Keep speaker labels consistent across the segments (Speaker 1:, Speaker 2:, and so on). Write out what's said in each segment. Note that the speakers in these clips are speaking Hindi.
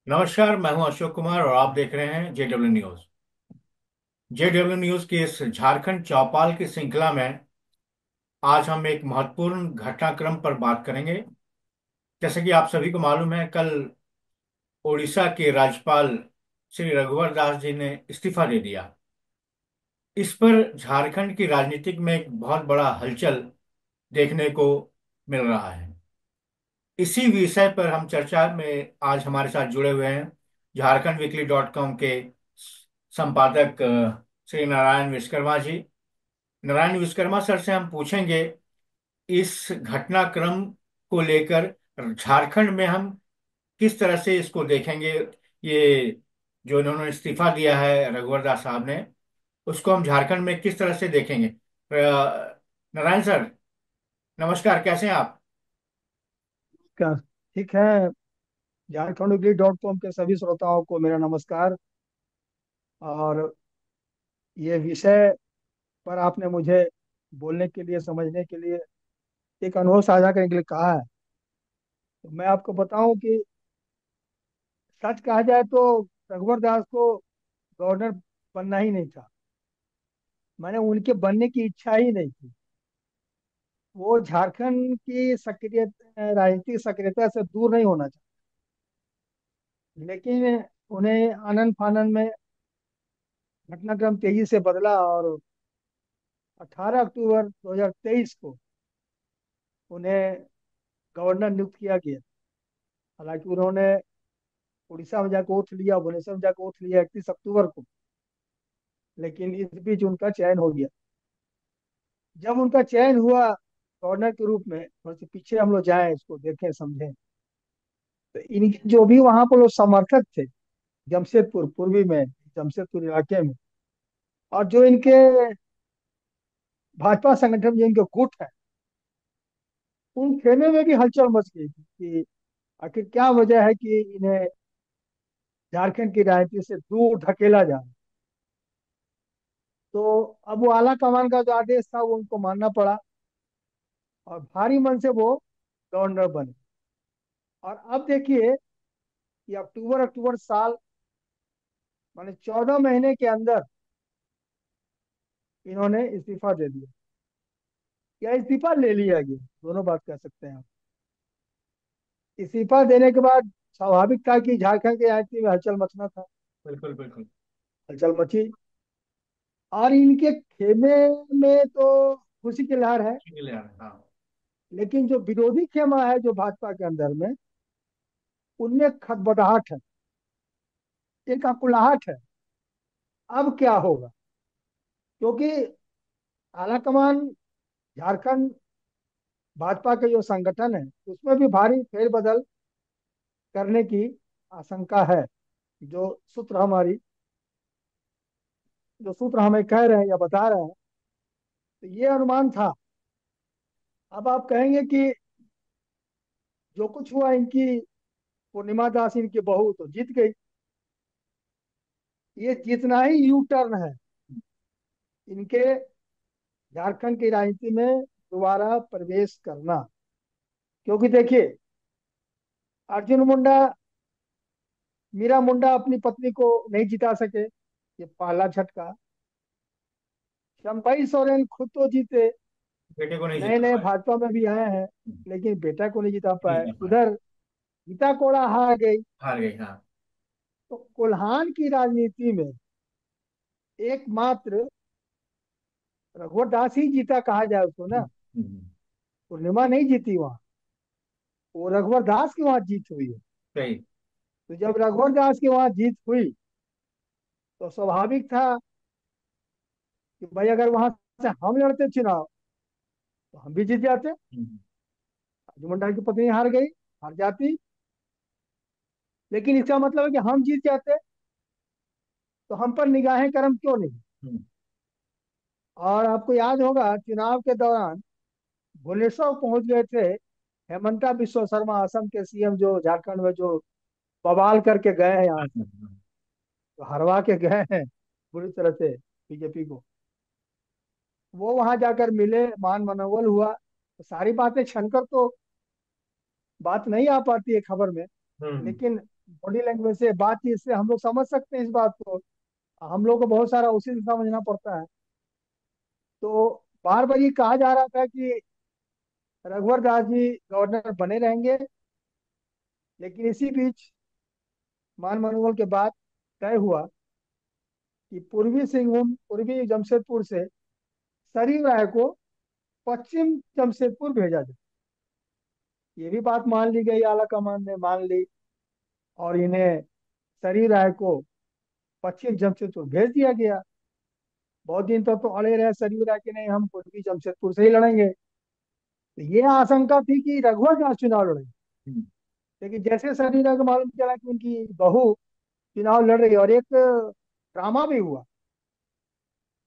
Speaker 1: नमस्कार। मैं हूं अशोक कुमार और आप देख रहे हैं जेडब्ल्यू न्यूज। जेडब्ल्यू न्यूज की इस झारखंड चौपाल की श्रृंखला में आज हम एक महत्वपूर्ण घटनाक्रम पर बात करेंगे। जैसे कि आप सभी को मालूम है, कल ओडिशा के राज्यपाल श्री रघुवर दास जी ने इस्तीफा दे दिया। इस पर झारखंड की राजनीतिक में एक बहुत बड़ा हलचल देखने को मिल रहा है। इसी विषय पर हम चर्चा में आज हमारे साथ जुड़े हुए हैं झारखंड वीकली डॉट कॉम के संपादक श्री नारायण विश्वकर्मा जी। नारायण विश्वकर्मा सर से हम पूछेंगे इस घटनाक्रम को लेकर झारखंड में हम किस तरह से इसको देखेंगे। ये जो इन्होंने इस्तीफा दिया है रघुवर दास साहब ने, उसको हम झारखंड में किस तरह से देखेंगे। नारायण सर, नमस्कार, कैसे हैं आप?
Speaker 2: का ठीक है। झारखंड.com के सभी श्रोताओं को मेरा नमस्कार। और ये विषय पर आपने मुझे बोलने के लिए, समझने के लिए, एक अनुभव साझा करने के लिए कहा है। तो मैं आपको बताऊं कि सच कहा जाए तो रघुवर दास को गवर्नर बनना ही नहीं था। मैंने उनके बनने की इच्छा ही नहीं थी। वो झारखंड की सक्रिय राजनीतिक सक्रियता से दूर नहीं होना चाहते, लेकिन उन्हें आनन फानन में घटनाक्रम तेजी से बदला और 18 अक्टूबर 2023 को उन्हें गवर्नर नियुक्त किया गया। हालांकि उन्होंने उड़ीसा में जाकर ओथ लिया, भुवनेश्वर में जाकर ओथ लिया 31 अक्टूबर को, लेकिन इस बीच उनका चयन हो गया। जब उनका चयन हुआ गवर्नर के रूप में, थोड़े से पीछे हम लोग जाएं, इसको देखें समझें, तो इनके जो भी वहां पर लोग समर्थक थे जमशेदपुर पूर्वी में, जमशेदपुर इलाके में, और जो इनके भाजपा संगठन में जो इनके गुट है, उन खेमे में भी हलचल मच गई थी कि आखिर क्या वजह है कि इन्हें झारखंड की राजनीति से दूर धकेला जा रहा है। तो अब वो आला कमान का जो आदेश था वो उनको मानना पड़ा और भारी मन से वो गवर्नर बने। और अब देखिए कि अक्टूबर अक्टूबर साल, माने 14 महीने के अंदर इन्होंने इस्तीफा दे दिया, या इस्तीफा ले लिया गया, दोनों बात कह सकते हैं आप। इस्तीफा देने के बाद स्वाभाविक था कि झारखंड की राजनीति में हलचल मचना था।
Speaker 1: बिल्कुल बिल्कुल।
Speaker 2: हलचल मची और इनके खेमे में तो खुशी की लहर है,
Speaker 1: ठीक है, हाँ।
Speaker 2: लेकिन जो विरोधी खेमा है जो भाजपा के अंदर में, उनमें खटबटाहट है, एक अकुलाहट है। अब क्या होगा? क्योंकि आलाकमान झारखंड भाजपा के जो संगठन है उसमें भी भारी फेरबदल करने की आशंका है। जो सूत्र हमारी जो सूत्र हमें कह रहे हैं या बता रहे हैं, तो ये अनुमान था। अब आप कहेंगे कि जो कुछ हुआ, इनकी पूर्णिमा दास इनकी बहू तो जीत गई। ये जितना ही यू टर्न है इनके झारखंड की राजनीति में दोबारा प्रवेश करना। क्योंकि देखिए, अर्जुन मुंडा, मीरा मुंडा अपनी पत्नी को नहीं जिता सके, ये पहला झटका। चंपई सोरेन खुद तो जीते,
Speaker 1: बेटे को नहीं
Speaker 2: नए
Speaker 1: जिता
Speaker 2: नए
Speaker 1: पाए।
Speaker 2: भाजपा में भी आए हैं, लेकिन बेटा को नहीं जिता
Speaker 1: नहीं
Speaker 2: पाए।
Speaker 1: जिता पाए।
Speaker 2: उधर गीता कोड़ा हार गई।
Speaker 1: हार गई, हाँ।
Speaker 2: तो कोल्हान की राजनीति में एकमात्र रघुवर दास ही जीता कहा जाए उसको ना।
Speaker 1: हम्म।
Speaker 2: पूर्णिमा नहीं जीती वहां, वो रघुवर दास की वहां जीत हुई है।
Speaker 1: सही।
Speaker 2: तो जब रघुवर दास की वहां जीत हुई, तो स्वाभाविक था कि भाई अगर वहां से हम लड़ते चुनाव तो हम भी जीत जाते।
Speaker 1: हम्म।
Speaker 2: अर्जुन मुंडा की पत्नी हार गई, हार जाती, लेकिन इसका मतलब है कि हम जीत जाते, तो हम पर निगाहें करम क्यों नहीं।
Speaker 1: हम्म।
Speaker 2: और आपको याद होगा चुनाव के दौरान भुवनेश्वर पहुंच गए थे हेमंता बिश्व शर्मा, असम के सीएम, जो झारखंड में जो बवाल करके गए हैं यहाँ से, तो हरवा के गए हैं बुरी तरह से बीजेपी को। वो वहां जाकर मिले, मान मनोबल हुआ, तो सारी बातें छनकर तो बात नहीं आ पाती है खबर में।
Speaker 1: हम्म।
Speaker 2: लेकिन बॉडी लैंग्वेज से, बातचीत से हम लोग समझ सकते हैं इस बात को। हम लोग को बहुत सारा उसी से समझना पड़ता है। तो बार बार ये कहा जा रहा था कि रघुवर दास जी गवर्नर बने रहेंगे, लेकिन इसी बीच मान मनोबल के बाद तय हुआ कि पूर्वी सिंहभूम, पूर्वी जमशेदपुर से सरयू राय को पश्चिम जमशेदपुर भेजा जाए। ये भी बात मान ली गई, आला कमान ने मान ली, और इन्हें सरयू राय को पश्चिम जमशेदपुर भेज दिया गया। बहुत दिन तक तो अड़े रहे सरयू राय के, नहीं हम पूर्वी जमशेदपुर से ही लड़ेंगे। तो ये आशंका थी कि रघुवर दास चुनाव लड़ेंगे।
Speaker 1: हम्म।
Speaker 2: लेकिन जैसे सरयू राय को मालूम चला कि उनकी बहू चुनाव लड़ रही है, और एक ड्रामा भी हुआ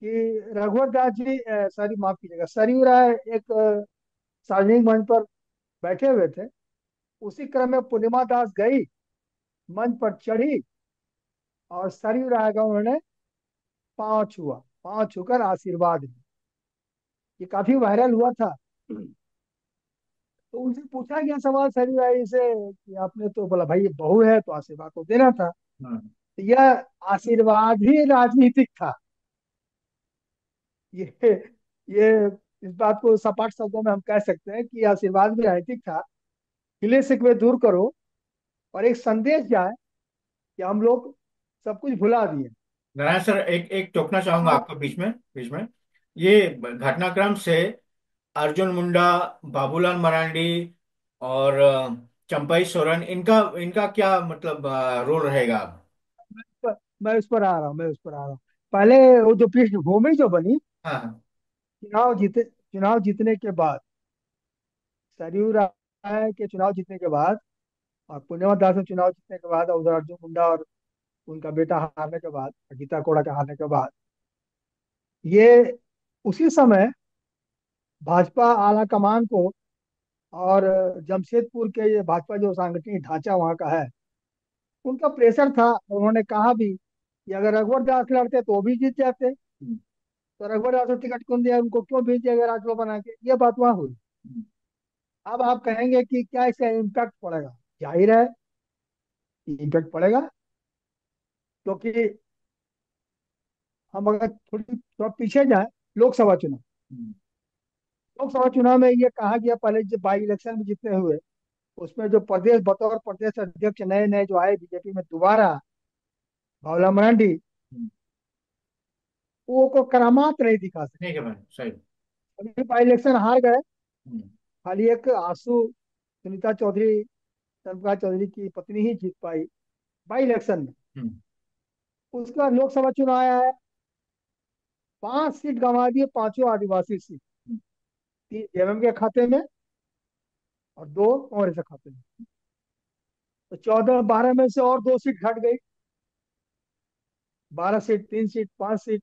Speaker 2: कि रघुवर दास जी, सॉरी माफ कीजिएगा, सरयू राय एक सार्वजनिक मंच पर बैठे हुए थे। उसी क्रम में पूर्णिमा दास गई, मंच पर चढ़ी, और सरयू राय का उन्होंने पांव छुआ, पांव छूकर आशीर्वाद दिया। ये काफी वायरल हुआ था। तो उनसे पूछा गया सवाल सरयू राय से कि आपने तो बोला भाई ये बहू है तो आशीर्वाद तो देना था।
Speaker 1: हाँ।
Speaker 2: तो यह आशीर्वाद ही राजनीतिक था। ये ये इस बात को सपाट शब्दों में हम कह सकते हैं कि आशीर्वाद भी राजनीतिक था। गिले शिकवे दूर करो, और एक संदेश जाए कि हम लोग सब कुछ भुला दिए।
Speaker 1: नारायण सर, एक एक टोकना चाहूंगा
Speaker 2: और
Speaker 1: आपको बीच में। ये घटनाक्रम से अर्जुन मुंडा, बाबूलाल मरांडी और चंपई सोरेन, इनका इनका क्या मतलब रोल रहेगा?
Speaker 2: मैं उस पर आ रहा हूँ, मैं उस पर आ रहा हूँ। पहले वो जो पृष्ठभूमि जो बनी,
Speaker 1: हाँ हाँ।
Speaker 2: चुनाव जीतने के बाद, सरयू राय के चुनाव जीतने के बाद, और पूर्णिमा दास ने चुनाव जीतने के बाद, और उधर अर्जुन मुंडा और उनका बेटा हारने के बाद, गीता कोड़ा के हारने के बाद, ये उसी समय भाजपा आला कमान को, और जमशेदपुर के ये भाजपा जो सांगठनिक ढांचा वहाँ का है, उनका प्रेशर था। उन्होंने कहा भी कि अगर रघुवर दास लड़ते तो वो भी जीत जाते,
Speaker 1: हम्म।
Speaker 2: तो रघुवर दास को टिकट क्यों दिया, उनको क्यों भेज दिया गया राजपाल बना के, ये बात वहां हुई।
Speaker 1: हम्म।
Speaker 2: अब आप कहेंगे कि क्या इसका इम्पैक्ट पड़ेगा? जाहिर है इम्पैक्ट पड़ेगा, क्योंकि हम अगर थोड़ा पीछे जाए, लोकसभा चुनाव,
Speaker 1: हम्म।
Speaker 2: लोकसभा चुनाव में ये कहा गया पहले, जो बाई इलेक्शन में जितने हुए, उसमें जो प्रदेश बतौर प्रदेश अध्यक्ष नए नए जो आए बीजेपी में दोबारा, बाबूलाल मरांडी,
Speaker 1: हम्म।
Speaker 2: वो को करामात नहीं दिखा सके।
Speaker 1: ठीक है भाई, सही।
Speaker 2: अभी बाई इलेक्शन हार गए।
Speaker 1: हम्म।
Speaker 2: खाली एक आंसू सुनीता चौधरी, चंद्रप्रकाश चौधरी की पत्नी ही जीत पाई बाई इलेक्शन में।
Speaker 1: हम्म।
Speaker 2: उसके बाद लोकसभा चुनाव आया है, 5 सीट गंवा दिए, पांचों आदिवासी सीट।
Speaker 1: हम्म।
Speaker 2: 3 जेएमएम के खाते में, और 2 कांग्रेस के खाते में। तो 14 12 में से और 2 सीट घट गई, 12 सीट, 3 सीट, 5 सीट,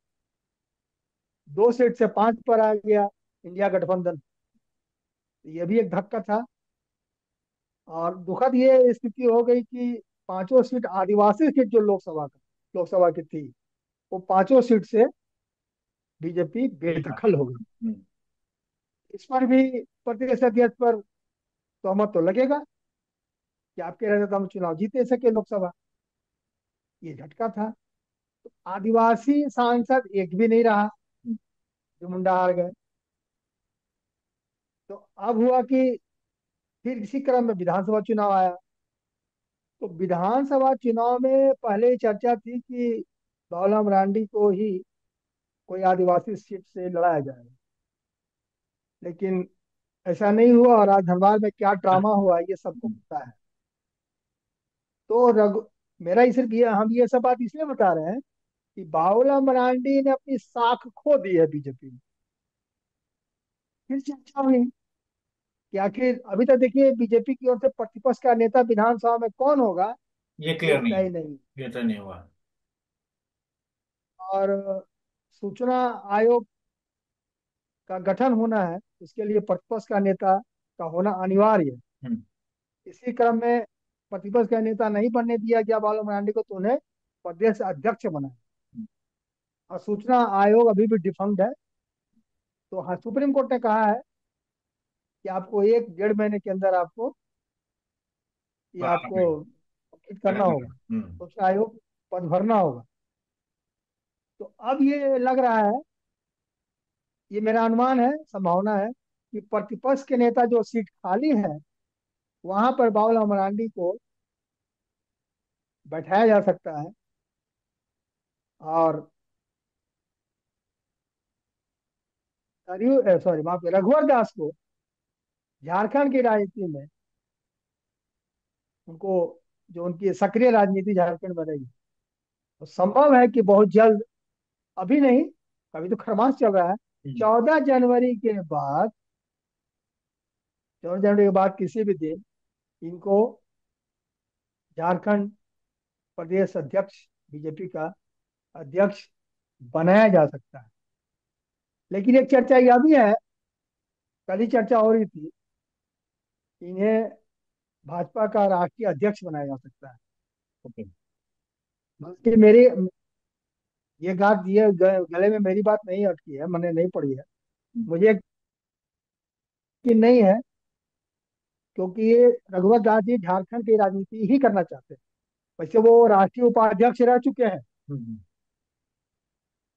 Speaker 2: 2 सीट से 5 पर आ गया इंडिया गठबंधन। तो ये भी एक धक्का था। और दुखद ये स्थिति हो गई कि पांचों सीट आदिवासी सीट जो लोकसभा की थी, वो पांचों सीट से बीजेपी
Speaker 1: ठीक है।
Speaker 2: बेदखल हो गई।
Speaker 1: हम्म।
Speaker 2: इस पर भी प्रदेश अध्यक्ष पर तहमत तो लगेगा कि आपके रहते तो हम चुनाव जीते सके लोकसभा। ये झटका था। तो आदिवासी सांसद एक भी नहीं रहा, जो मुंडा हार गए। तो अब हुआ कि फिर इसी क्रम में विधानसभा चुनाव आया। तो विधानसभा चुनाव में पहले ही चर्चा थी कि बाबूलाल मरांडी को ही कोई आदिवासी सीट से लड़ाया जाएगा, लेकिन ऐसा नहीं हुआ। और आज धनबाद में क्या ड्रामा हुआ ये सबको
Speaker 1: हम्म।
Speaker 2: पता है। तो मेरा ही सिर्फ ये, हम ये सब बात इसलिए बता रहे हैं कि बाबूलाल मरांडी ने अपनी साख खो दी है बीजेपी में। फिर चर्चा हुई कि आखिर अभी तक देखिए बीजेपी की ओर से प्रतिपक्ष का नेता विधानसभा में कौन होगा,
Speaker 1: ये
Speaker 2: ये
Speaker 1: क्लियर नहीं है।
Speaker 2: तय नहीं।
Speaker 1: ये तो नहीं हुआ।
Speaker 2: और सूचना आयोग का गठन होना है, इसके लिए प्रतिपक्ष का नेता का होना अनिवार्य है।
Speaker 1: हम्म।
Speaker 2: इसी क्रम में प्रतिपक्ष का नेता नहीं बनने दिया गया बाबूलाल मरांडी को, तो उन्हें प्रदेश अध्यक्ष बनाया।
Speaker 1: हम्म।
Speaker 2: और सूचना आयोग अभी भी डिफंक्ट है। तो हाँ, सुप्रीम कोर्ट ने कहा है कि आपको 1 डेढ़ महीने के अंदर आपको, ये
Speaker 1: बनाना
Speaker 2: आपको
Speaker 1: पड़ेगा।
Speaker 2: गठित करना
Speaker 1: गठन
Speaker 2: होगा,
Speaker 1: करें।
Speaker 2: तो उसका आयोग पद भरना होगा। तो अब ये लग रहा है, ये मेरा अनुमान है, संभावना है कि प्रतिपक्ष के नेता जो सीट खाली है वहां पर बाबूलाल मरांडी को बैठाया जा सकता है, और सॉरी माफ रघुवर दास को झारखंड की राजनीति में, उनको, जो उनकी सक्रिय राजनीति झारखंड में रहेगी, तो संभव है कि बहुत जल्द, अभी नहीं, अभी तो खरमास चल रहा है,
Speaker 1: हम्म।
Speaker 2: 14 जनवरी के बाद, 14 जनवरी के बाद किसी भी दिन इनको झारखंड प्रदेश अध्यक्ष, बीजेपी का अध्यक्ष बनाया जा सकता है। लेकिन एक चर्चा यह भी है, कल ही चर्चा हो रही थी, इन्हें भाजपा का राष्ट्रीय अध्यक्ष बनाया जा सकता है।
Speaker 1: ओके।
Speaker 2: बल्कि मेरी ये बात, ये गले में मेरी बात नहीं अटकी है, मैंने नहीं पढ़ी है, मुझे यकीन नहीं है, क्योंकि ये रघुवर दास जी झारखंड की राजनीति ही करना चाहते हैं। वैसे वो राष्ट्रीय उपाध्यक्ष रह चुके हैं,
Speaker 1: हम्म।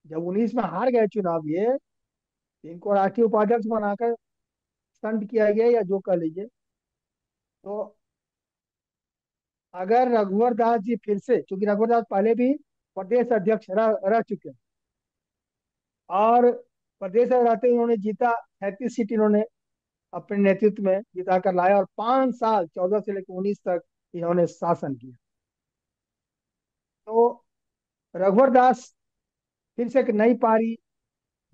Speaker 2: जब 19 में हार गए चुनाव ये, इनको राष्ट्रीय उपाध्यक्ष बनाकर स्टंट किया गया, या जो कह लीजिए। तो अगर रघुवर दास जी फिर से, क्योंकि रघुवर दास पहले भी प्रदेश अध्यक्ष रह चुके हैं, और प्रदेश में रहते हुए उन्होंने जीता, 37 सीट इन्होंने अपने नेतृत्व में जिता कर लाया, और 5 साल 14 से लेकर 19 तक इन्होंने शासन किया। तो रघुवर दास फिर से एक नई पारी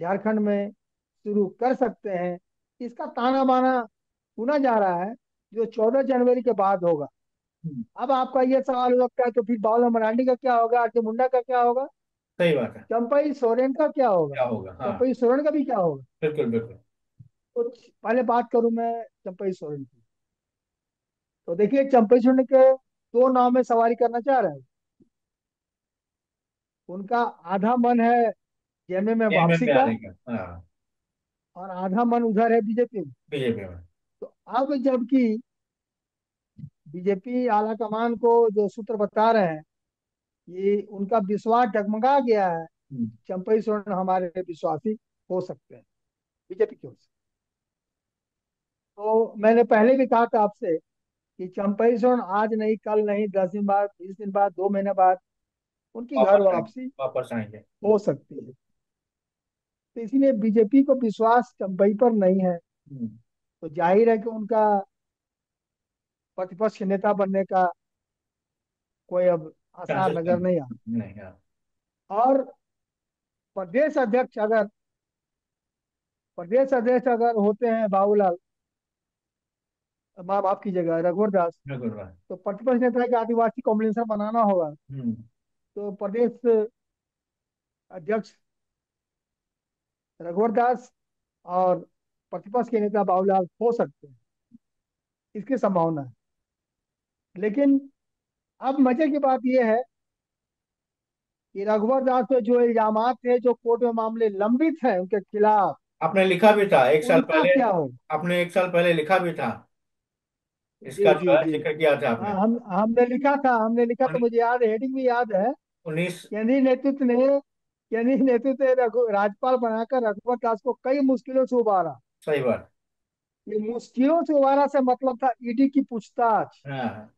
Speaker 2: झारखंड में शुरू कर सकते हैं, इसका ताना बाना सुना जा रहा है, जो 14 जनवरी के बाद होगा।
Speaker 1: हम्म।
Speaker 2: अब आपका ये सवाल हो सकता है, तो फिर बाबूलाल मरांडी का क्या होगा, आरके मुंडा का क्या होगा,
Speaker 1: सही बात है।
Speaker 2: चंपई सोरेन का क्या होगा,
Speaker 1: क्या होगा, हाँ।
Speaker 2: चंपई सोरेन का भी क्या होगा।
Speaker 1: बिल्कुल बिल्कुल।
Speaker 2: तो पहले बात करूं मैं चंपई सोरेन की। तो देखिए, चंपई सोरेन के दो नाव में सवारी करना चाह रहे हैं। उनका आधा मन है जेएमएम में
Speaker 1: एमएम
Speaker 2: वापसी
Speaker 1: में
Speaker 2: का,
Speaker 1: आने का, हाँ।
Speaker 2: और आधा मन उधर है बीजेपी में।
Speaker 1: बीजेपी में।
Speaker 2: तो अब जबकि बीजेपी आला कमान को जो सूत्र बता रहे हैं, ये उनका विश्वास डगमगा गया है,
Speaker 1: हम्म।
Speaker 2: चंपई सोरेन हमारे विश्वासी हो सकते हैं बीजेपी की ओर से। तो मैंने पहले भी कहा था आपसे कि चंपई सोरेन आज नहीं, कल नहीं, 10 दिन बाद, 20 दिन बाद, 2 महीने बाद उनकी घर
Speaker 1: वापस आएंगे।
Speaker 2: वापसी
Speaker 1: वापस आएंगे।
Speaker 2: हो सकती है। तो इसीलिए बीजेपी को विश्वास चंपई पर नहीं है,
Speaker 1: हम्म।
Speaker 2: तो जाहिर है कि उनका प्रतिपक्ष के नेता बनने का कोई अब आसार
Speaker 1: चांसेस
Speaker 2: नजर
Speaker 1: नहीं।
Speaker 2: नहीं आ रहा।
Speaker 1: नहीं, हाँ।
Speaker 2: और प्रदेश अध्यक्ष अगर प्रदेश अध्यक्ष अगर होते हैं बाबूलाल, माफ कीजिएगा, रघुवर दास,
Speaker 1: बिल्कुल बात।
Speaker 2: तो प्रतिपक्ष नेता के आदिवासी कॉम्बिनेशन बनाना होगा।
Speaker 1: हम्म।
Speaker 2: तो प्रदेश अध्यक्ष रघुवर दास और प्रतिपक्ष के नेता बाबूलाल हो सकते हैं, इसकी संभावना है। लेकिन अब मजे की बात यह है कि रघुवर दास पे जो इल्जामात थे, जो कोर्ट में मामले लंबित हैं उनके खिलाफ,
Speaker 1: आपने लिखा भी था एक साल
Speaker 2: उनका
Speaker 1: पहले।
Speaker 2: क्या होगा।
Speaker 1: आपने एक साल पहले लिखा भी था। इसका
Speaker 2: जी
Speaker 1: जो
Speaker 2: जी
Speaker 1: है
Speaker 2: जी।
Speaker 1: जिक्र किया था आपने।
Speaker 2: हाँ, हमने लिखा तो मुझे याद है, हेडिंग भी याद है।
Speaker 1: 19।
Speaker 2: केंद्रीय नेतृत्व ने राज्यपाल बनाकर रघुवर दास को कई मुश्किलों से उबारा।
Speaker 1: सही बात।
Speaker 2: ये मुश्किलों से उबारा से मतलब था ईडी की पूछताछ,
Speaker 1: हाँ।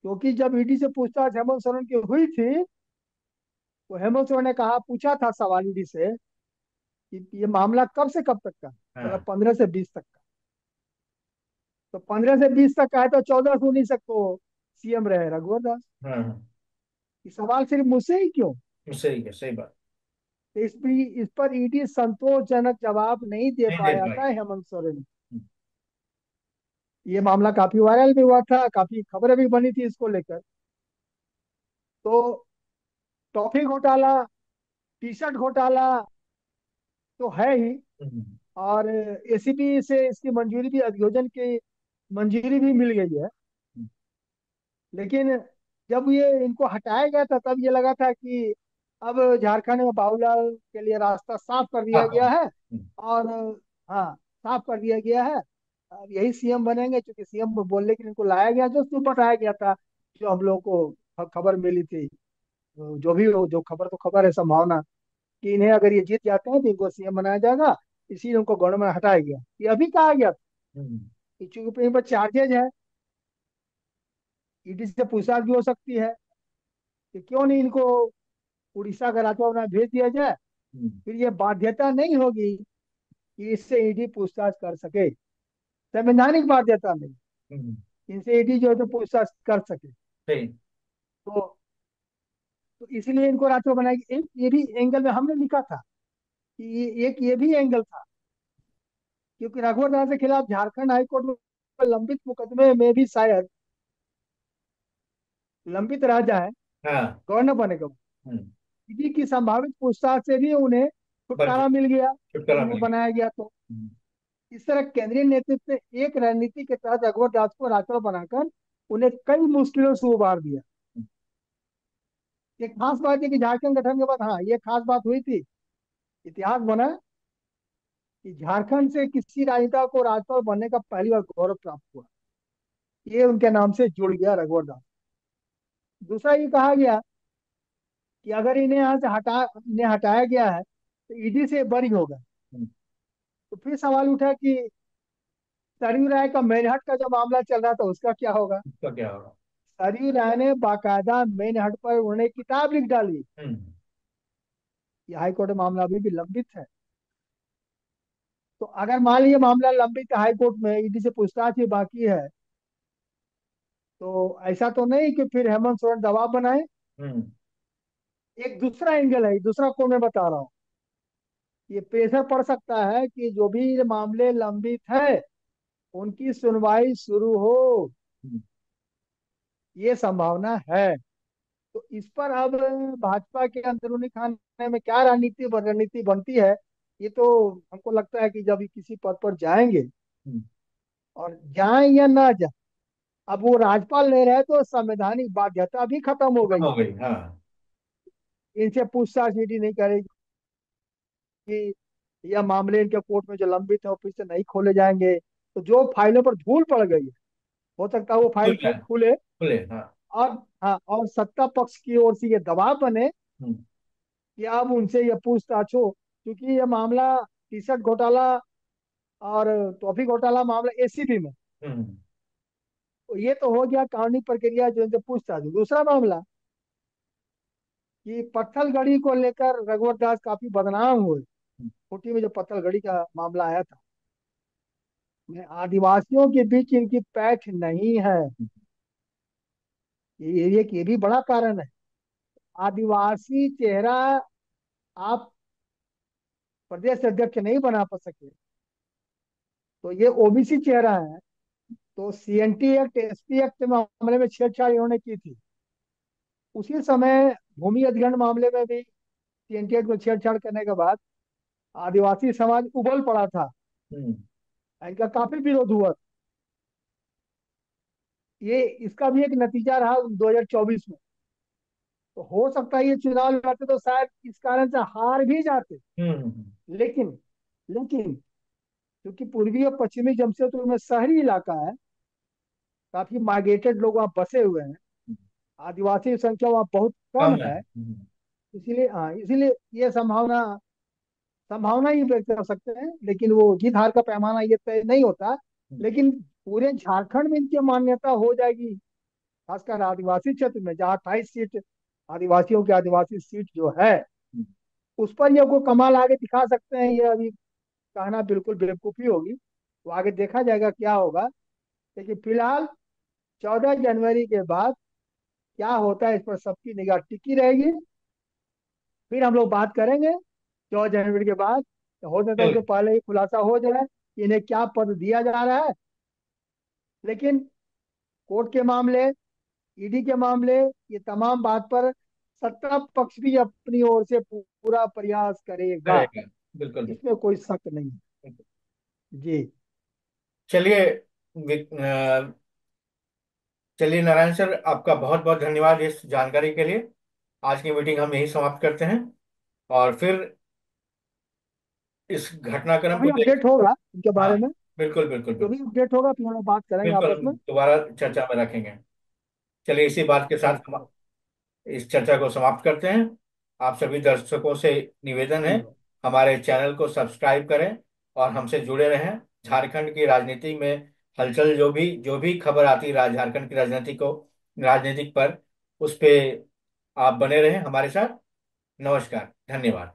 Speaker 2: क्योंकि जब ईडी से पूछताछ हेमंत सोरेन की हुई थी, तो हेमंत सोरेन ने कहा, पूछा था सवाल ईडी से कि ये मामला कब से कब तक का है? बोला
Speaker 1: हाँ।
Speaker 2: 15 से 20 तक का। तो 15 से 20 तक का है, तो 14 से 19 तक तो सीएम रहे रघुवर दास।
Speaker 1: हाँ। हाँ।
Speaker 2: ये सवाल सिर्फ मुझसे ही क्यों।
Speaker 1: सही है, सही बात।
Speaker 2: तो इस पर ईडी संतोषजनक जवाब नहीं दे
Speaker 1: नहीं दे
Speaker 2: पाया
Speaker 1: पाई।
Speaker 2: था हेमंत सोरेन। ये मामला काफी वायरल भी हुआ था, काफी खबरें भी बनी थी इसको लेकर। तो टॉफी घोटाला, टी शर्ट घोटाला तो है ही,
Speaker 1: हम्म।
Speaker 2: और एसीबी से इसकी मंजूरी भी, अभियोजन की मंजूरी भी मिल गई है। लेकिन जब ये इनको हटाया गया था, तब ये लगा था कि अब झारखंड में बाबूलाल के लिए रास्ता साफ कर
Speaker 1: हाँ,
Speaker 2: दिया
Speaker 1: हाँ।
Speaker 2: गया है। और हाँ, साफ कर दिया गया है, अब यही सीएम बनेंगे, क्योंकि सीएम बोलने के लिए इनको लाया गया, जो उसको बताया गया था जो हम लोग को खबर मिली थी, जो भी हो, जो खबर तो खबर है, संभावना कि इन्हें अगर ये जीत जाते हैं तो इनको सीएम बनाया जाएगा, इसीलिए उनको गवर्नमेंट में हटाया गया। ये अभी कहा गया था
Speaker 1: हम्म।
Speaker 2: कि चूंकि इन पर चार्जेज है, ईडी से पूछताछ भी हो सकती है, कि क्यों नहीं इनको उड़ीसा का राजभवन भेज दिया जाए।
Speaker 1: हम्म।
Speaker 2: फिर ये बाध्यता नहीं होगी कि इससे ईडी पूछताछ कर सके, संवैधानिक बाध्यता नहीं,
Speaker 1: हम्म।
Speaker 2: इनसे ईडी जो है तो पूछताछ कर सके।
Speaker 1: सही।
Speaker 2: तो इसलिए इनको राष्ट्रपति बनाएगी। एक ये भी एंगल में हमने लिखा था कि एक ये भी एंगल था, क्योंकि रघुवर दास के खिलाफ झारखंड हाईकोर्ट में लंबित मुकदमे में भी शायद लंबित रह जाए
Speaker 1: हाँ।
Speaker 2: गवर्नर बने का।
Speaker 1: हम्म।
Speaker 2: ईडी की संभावित पूछताछ से भी उन्हें
Speaker 1: बच
Speaker 2: छुटकारा मिल गया जब
Speaker 1: छुटकारा
Speaker 2: उन्हें
Speaker 1: मिल गया।
Speaker 2: बनाया गया तो।
Speaker 1: हम्म।
Speaker 2: इस तरह केंद्रीय नेतृत्व ने एक रणनीति के तहत रघुवर दास को राज्यपाल बनाकर उन्हें कई मुश्किलों से उबार दिया। एक खास बात है कि झारखंड गठन के बाद, हाँ, ये खास बात हुई थी, इतिहास बना कि झारखंड से किसी राजनेता को राज्यपाल बनने का पहली बार गौरव प्राप्त हुआ। ये उनके नाम से जुड़ गया, रघुवर दास। दूसरा ये कहा गया कि अगर इन्हें हटाया गया है तो ईडी से बरी होगा।
Speaker 1: हम्म।
Speaker 2: तो फिर सवाल उठा कि सरयू राय का मेरहट का जो मामला चल रहा था उसका क्या होगा।
Speaker 1: उसका क्या होगा?
Speaker 2: सरयू राय ने बाकायदा मेरहट पर उन्होंने किताब लिख डाली।
Speaker 1: हम्म।
Speaker 2: ये हाईकोर्ट में मामला अभी भी लंबित है। तो अगर मान लीजिए मामला लंबित है हाईकोर्ट में, ईडी से पूछताछ ही बाकी है, तो ऐसा तो नहीं कि फिर हेमंत सोरेन दबाव बनाए।
Speaker 1: हम्म।
Speaker 2: एक दूसरा एंगल है, दूसरा को मैं बता रहा हूँ। ये प्रेशर पड़ सकता है कि जो भी मामले लंबित है उनकी सुनवाई शुरू हो,
Speaker 1: हम्म।
Speaker 2: ये संभावना है। तो इस पर अब भाजपा के अंदरूनी खाने में क्या रणनीति बनती है, ये तो हमको लगता है कि जब ये किसी पद पर जाएंगे,
Speaker 1: हम्म।
Speaker 2: और जाए या ना जाए, अब वो राज्यपाल नहीं रहे तो संवैधानिक बाध्यता भी खत्म हो
Speaker 1: खत्म
Speaker 2: गई।
Speaker 1: हो गई, हाँ।
Speaker 2: इनसे पूछताछ ईडी नहीं करेगी, या मामले इनके कोर्ट में जो लंबित है वो फिर से नहीं खोले जाएंगे। तो जो फाइलों पर धूल पड़ गई है, हो सकता है वो
Speaker 1: खुल
Speaker 2: फाइल फिर
Speaker 1: जाए।
Speaker 2: खुले।
Speaker 1: खुले, हाँ।
Speaker 2: और हाँ, और सत्ता पक्ष की ओर से ये दबाव बने
Speaker 1: हम्म।
Speaker 2: कि अब उनसे ये पूछताछ हो, क्योंकि ये मामला टी शर्ट घोटाला और टॉफी घोटाला मामला एसीबी में,
Speaker 1: हम्म।
Speaker 2: तो ये तो हो गया कानूनी प्रक्रिया जो इनसे पूछताछ हो। दूसरा मामला कि पत्थलगड़ी को लेकर रघुवर दास काफी बदनाम हुए। खूंटी में जो पत्थलगड़ी का मामला आया था, में आदिवासियों के बीच इनकी पैठ नहीं है। ये भी बड़ा कारण है। आदिवासी चेहरा आप प्रदेश अध्यक्ष नहीं बना पा सके, तो ये ओबीसी चेहरा है। तो सीएनटी एक्ट, एसपी एक्ट के मामले में छेड़छाड़ इन्होंने की थी। उसी समय भूमि अधिग्रहण मामले में भी सीएनटी एक्ट में छेड़छाड़ करने के बाद आदिवासी समाज उबल पड़ा था,
Speaker 1: हम्म।
Speaker 2: इनका काफी विरोध हुआ। ये इसका भी एक नतीजा रहा 2024 में। तो हो सकता है ये चुनाव लड़ते तो शायद इस कारण से हार भी जाते।
Speaker 1: हम्म।
Speaker 2: लेकिन लेकिन क्योंकि पूर्वी और पश्चिमी जमशेदपुर में शहरी इलाका है, काफी माइग्रेटेड लोग वहाँ बसे हुए हैं, आदिवासी संख्या वहाँ बहुत कम
Speaker 1: कम है।
Speaker 2: है। इसीलिए हाँ, इसीलिए ये संभावना संभावना ही व्यक्त कर सकते हैं, लेकिन वो जीत हार का पैमाना ये तय नहीं होता। लेकिन पूरे झारखंड में इनकी मान्यता हो जाएगी, खासकर आदिवासी क्षेत्र में जहाँ 28 सीट आदिवासियों की आदिवासी सीट जो है, उस पर ये कोई कमाल आगे दिखा सकते हैं। ये अभी कहना बिल्कुल बेवकूफी होगी, तो आगे देखा जाएगा क्या होगा। लेकिन फिलहाल 14 जनवरी के बाद क्या होता है इस पर सबकी निगाह टिकी रहेगी। फिर हम लोग बात करेंगे 14 जनवरी के बाद। तो हो सकता है उसके
Speaker 1: चलिए।
Speaker 2: पहले ही खुलासा हो जाए कि इन्हें क्या पद दिया जा रहा है। लेकिन कोर्ट के मामले, ईडी के मामले, ये तमाम बात पर सत्ता पक्ष भी अपनी ओर से पूरा प्रयास करेगा,
Speaker 1: करेगा। बिल्कुल बिल्कुल।
Speaker 2: इसमें कोई शक नहीं है। जी।
Speaker 1: चलिए। चलिए नारायण सर, आपका बहुत बहुत धन्यवाद इस जानकारी के लिए। आज की मीटिंग हम यही समाप्त करते हैं, और फिर इस
Speaker 2: जो
Speaker 1: घटनाक्रम
Speaker 2: भी
Speaker 1: को देख।
Speaker 2: अपडेट होगा इनके
Speaker 1: हाँ।
Speaker 2: बारे में,
Speaker 1: बिल्कुल बिल्कुल
Speaker 2: जो
Speaker 1: बिल्कुल।
Speaker 2: भी अपडेट होगा फिर हम लोग बात करेंगे
Speaker 1: बिल्कुल,
Speaker 2: आपस
Speaker 1: हम
Speaker 2: में।
Speaker 1: दोबारा
Speaker 2: जी।
Speaker 1: चर्चा में रखेंगे। चलिए इसी बात के साथ हम
Speaker 2: धन्यवाद।
Speaker 1: इस चर्चा को समाप्त करते हैं। आप सभी दर्शकों से निवेदन है,
Speaker 2: धन्यवाद।
Speaker 1: हमारे चैनल को सब्सक्राइब करें और हमसे जुड़े रहें। झारखंड की राजनीति में हलचल, जो भी खबर आती है झारखंड की राजनीतिक पर, उस पे आप बने रहें हमारे साथ। नमस्कार, धन्यवाद।